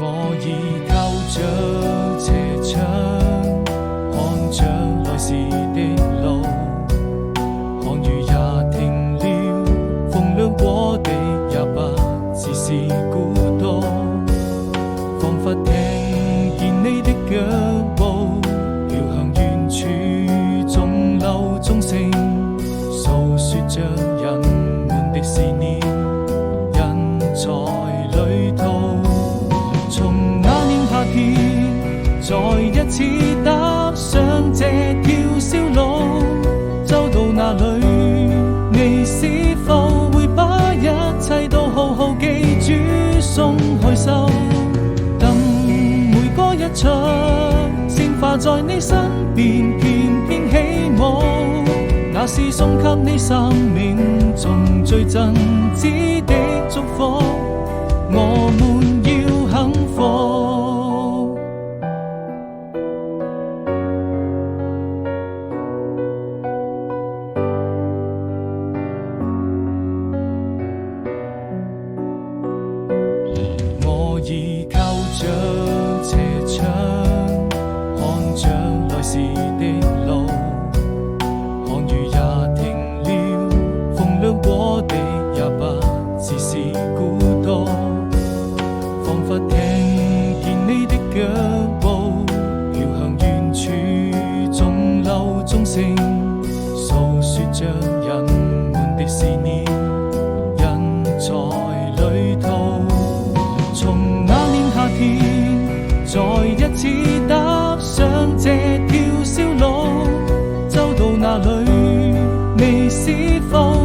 我已靠着斜窗，看着來時的路，看雨也停了，風涼過地也不只是孤獨，彷彿聽見你的腳步飄向遠處，中流鐘聲訴說着人們的思念，人在旅途。從那年夏天再一次踏上這條小路，走到哪裏你是否會把一切都好好記住鬆開手，等每個一場鮮花在你身邊翩翩起舞，那是送給你生命中最真摯的祝福，我們要幸福。我已靠着斜窗，看着來時的路，看雨也停了，風涼過地也不只是孤獨，彷彿聽見你的腳步飄向遠處，中流鐘聲訴說着人們的思念，人在旅途。從那年夏天再一次踏上這條小路，走到哪裏你是否